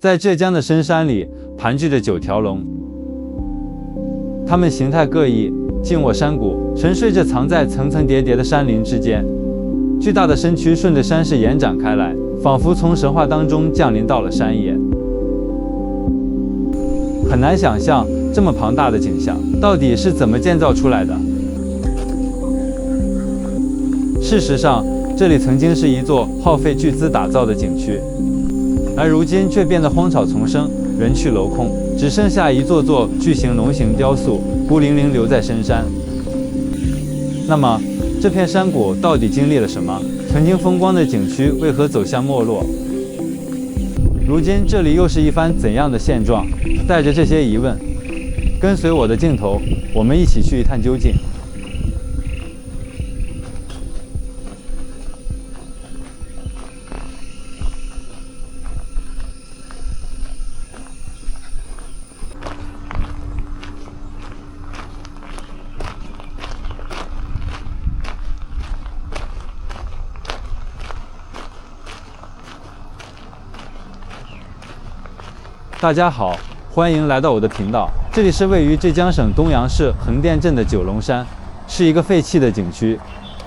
在浙江的深山裡盘踞着9條龍，它們形態各異，靜臥山谷，沉睡着藏在層層疊疊的山林之間。巨大的身軀順着山勢延展開來，仿佛從神話當中降臨到了山野。很難想象這麼龐大的景象到底是怎麼建造出來的。事實上，這裡曾經是一座耗費巨資打造的景區，而如今卻變得荒草叢生，人去樓空，只剩下一座座巨型龍形雕塑孤零零留在深山。那麼，這片山谷到底經歷了什麼？曾經風光的景區為何走向沒落？如今這裡又是一番怎樣的現狀？帶着這些疑問，跟隨我的鏡頭，我們一起去一探究竟。大家好，歡迎來到我的頻道。這裡是位於浙江省東陽市橫店鎮的九龍山，是一個廢棄的景區。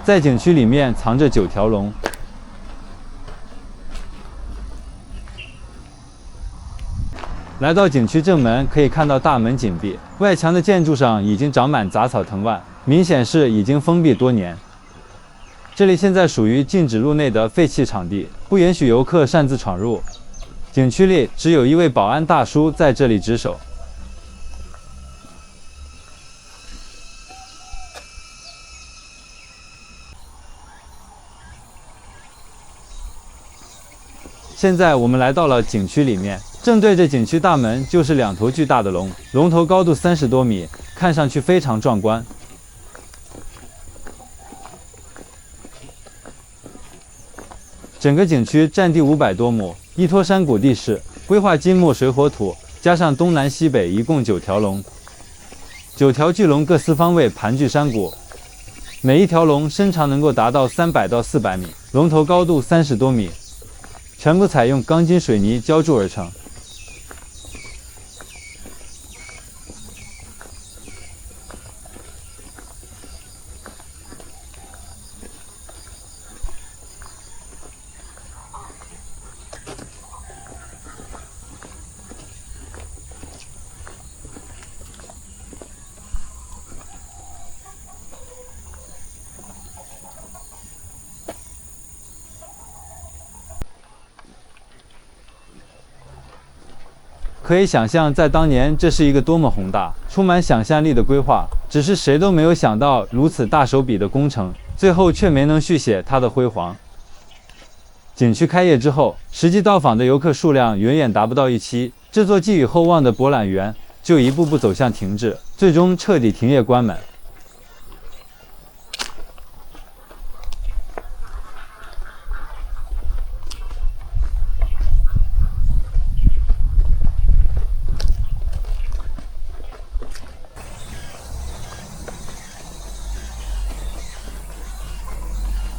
在景區裡面藏着9條龍。來到景區正門，可以看到大門緊閉，外牆的建築上已經長滿雜草藤蔓，明顯是已經封閉多年。這裡現在屬於禁止入內的廢棄場地，不允許遊客擅自闖入。景區裡只有一位保安大叔在這裡值守。现在我們來到了景區裡面，正對着景區大門就是2頭巨大的龍，龍頭高度30多米，看上去非常壯觀。整個景區佔地500多畝，依托山谷地勢，規劃金木水火土，加上東南西北一共9條龍，9條巨龍各4方位盤踞山谷，每一條龍身長能夠達到300到400米，龍頭高度30多米，全部採用鋼筋水泥澆築而成。可以想象，在當年，這是一個多麼宏大、充滿想象力的規劃。只是誰都沒有想到，如此大手筆的工程，最後卻沒能續寫它的輝煌。景區開業之後，實際到訪的遊客數量遠遠達不到預期，這座寄予厚望的博覽園就一步步走向停滯，最終徹底停業關門。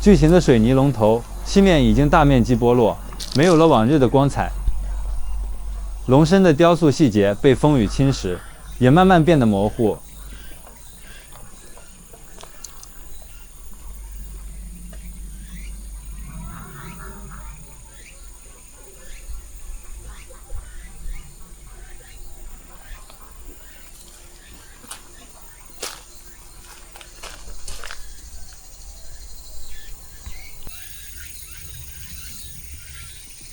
巨型的水泥龍頭漆面已經大面積剝落，沒有了往日的光彩。龍身的雕塑細節被風雨侵蝕，也慢慢變得模糊。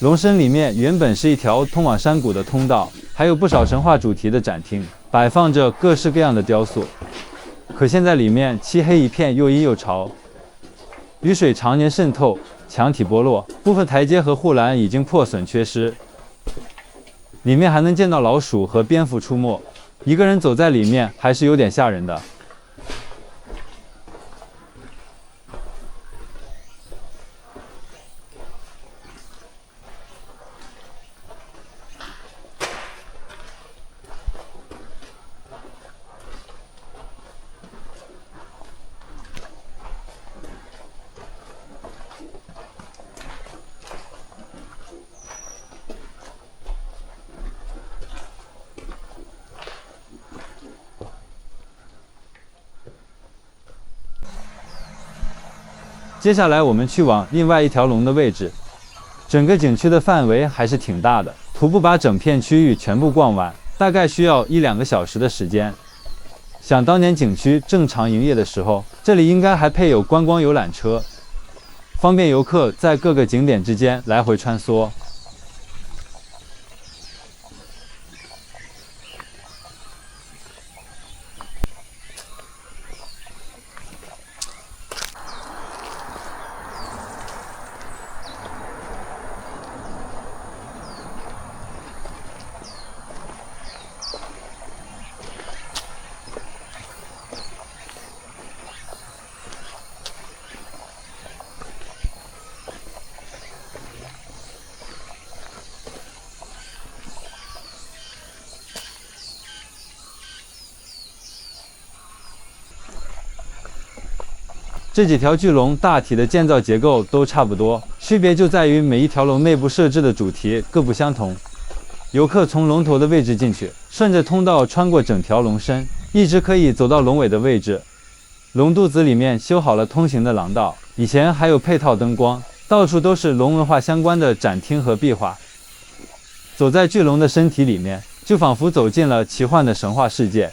龍身裡面原本是一條通往山谷的通道，還有不少神話主題的展廳，擺放着各式各樣的雕塑。可現在裡面漆黑一片，又陰又潮，雨水常年滲透，牆體剝落，部分台階和護欄已經破損缺失。裡面還能見到老鼠和蝙蝠出沒，一個人走在裡面還是有點嚇人的。接下來我們去往另外一條龍的位置。整個景區的範圍還是挺大的，徒步把整片區域全部逛完，大概需要1-2個小時的時間。想當年景區正常營業的時候，這裡應該還配有觀光遊覽車，方便遊客在各個景點之間來回穿梭。這幾條巨龍大體的建造結構都差不多，區別就在於每一條龍內部設置的主題各不相同。遊客從龍頭的位置進去，順着通道穿過整條龍身，一直可以走到龍尾的位置。龍肚子裡面修好了通行的廊道，以前還有配套燈光，到處都是龍文化相關的展厅和壁畫。走在巨龍的身體裡面，就仿佛走進了奇幻的神話世界。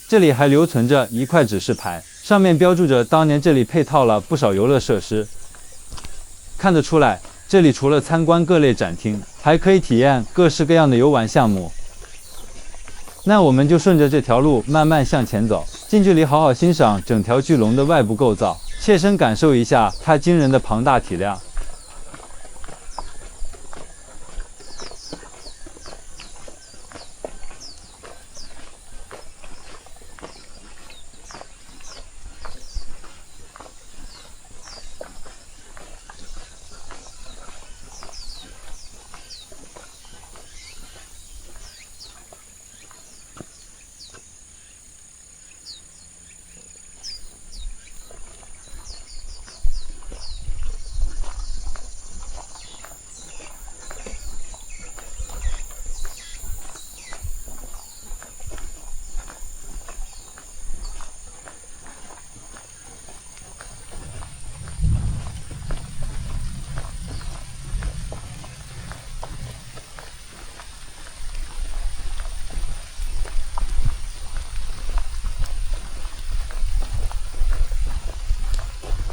這裡還留存着一塊指示牌，上面標注着當年這裡配套了不少遊樂設施。看得出來，這裡除了參觀各類展廳，還可以體驗各式各樣的遊玩項目。那我們就順着這條路慢慢向前走，近距離好好欣賞整條巨龍的外部構造，切身感受一下它驚人的龐大體量。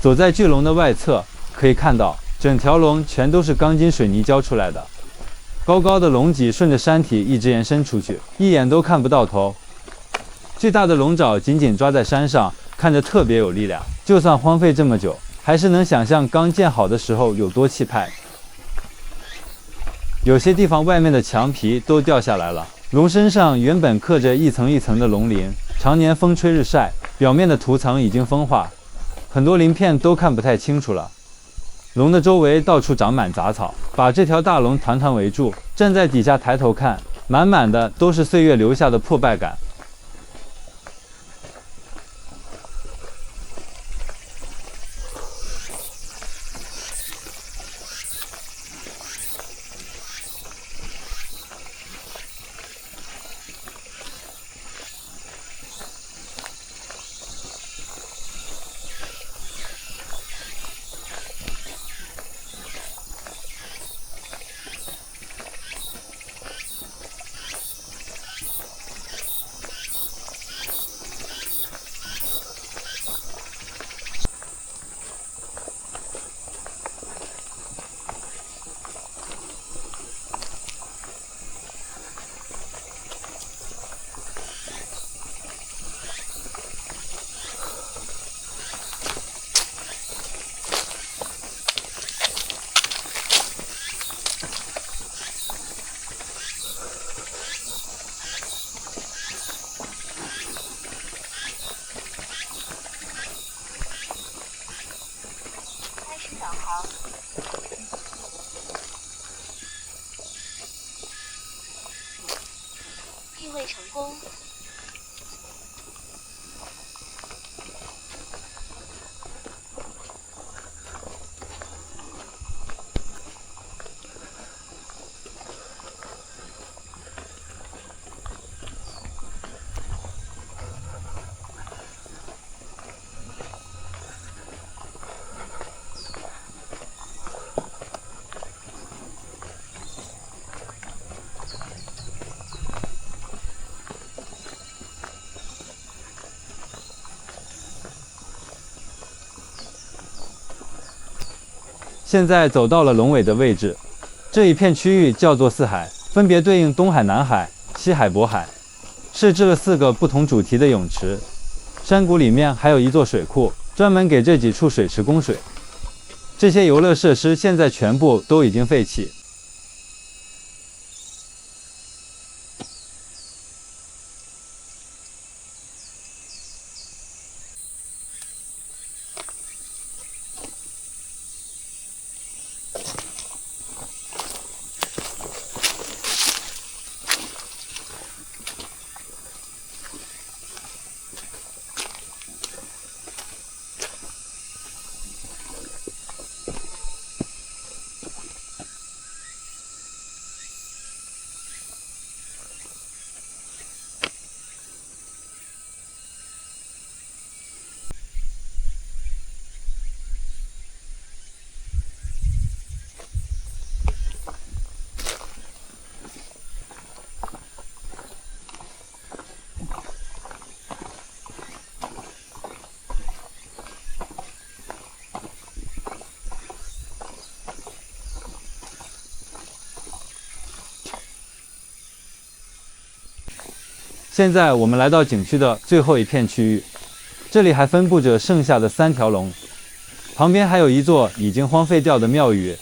走在巨龍的外側，可以看到整條龍全都是鋼筋水泥澆出來的，高高的龍脊順着山體一直延伸出去，一眼都看不到頭。巨大的龍爪緊緊抓在山上，看着特別有力量。就算荒廢這麼久，還是能想象剛建好的時候有多氣派。有些地方外面的牆皮都掉下來了，龍身上原本刻着一層一層的龍鳞，常年風吹日曬，表面的塗層已經風化，很多鳞片都看不太清楚了。龍的周圍到處長滿雜草，把這條大龍團團圍住。站在底下抬頭看，滿滿的都是歲月留下的破敗感。定位成功。现在走到了龙尾的位置，这一片区域叫做四海，分別對應東海、南海、西海、渤海，設置了4個不同主題的泳池。山谷裡面還有一座水庫，專門給這幾處水池供水。這些遊樂設施現在全部都已經廢棄。現在我們來到景區的最後一片區域，這裡還分布着剩下的3條龍，旁邊還有一座已經荒廢掉的廟宇。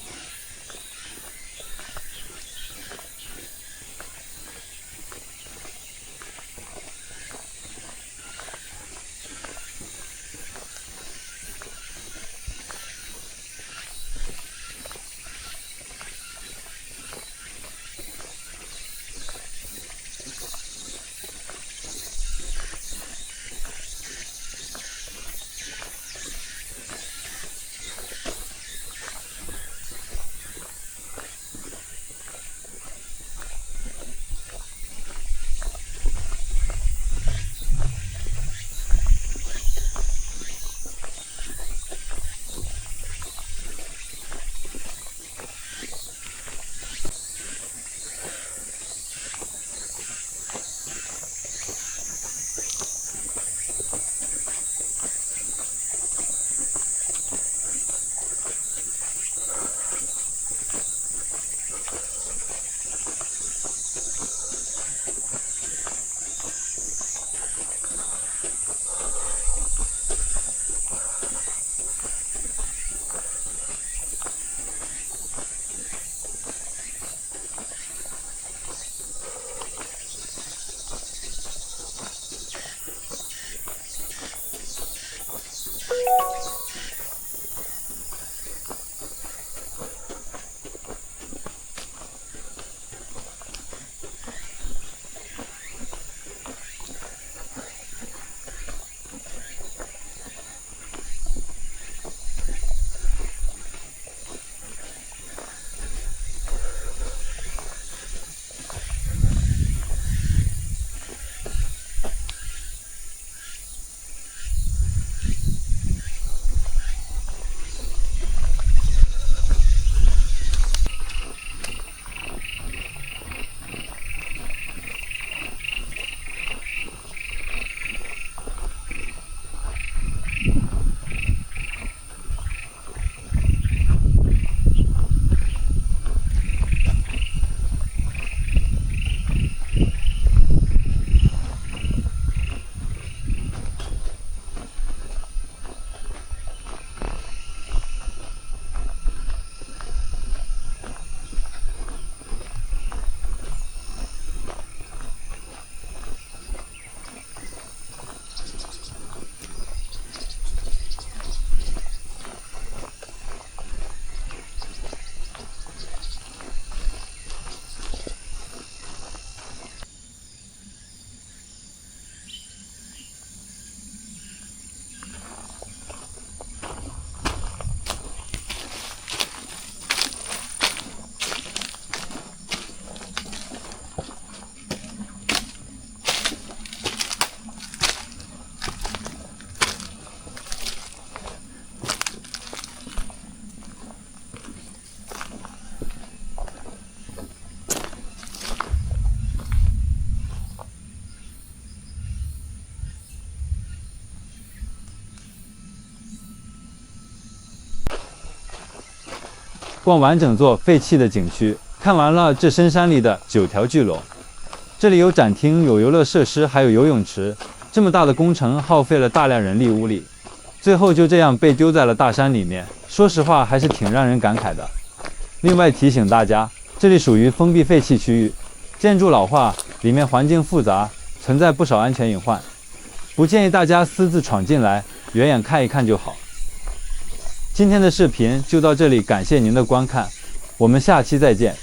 逛完整座廢棄的景區，看完了這深山裡的9條巨龍。這裡有展廳，有遊樂設施，還有游泳池。這麼大的工程耗費了大量人力物力，最後就這樣被丟在了大山裡面。說實話，還是挺讓人感慨的。另外提醒大家，這裡屬於封閉廢棄區域，建築老化，裡面環境複雜，存在不少安全隱患，不建議大家私自闖進來，遠遠看一看就好。今天的視頻就到這裡，感謝您的觀看，我們下期再見。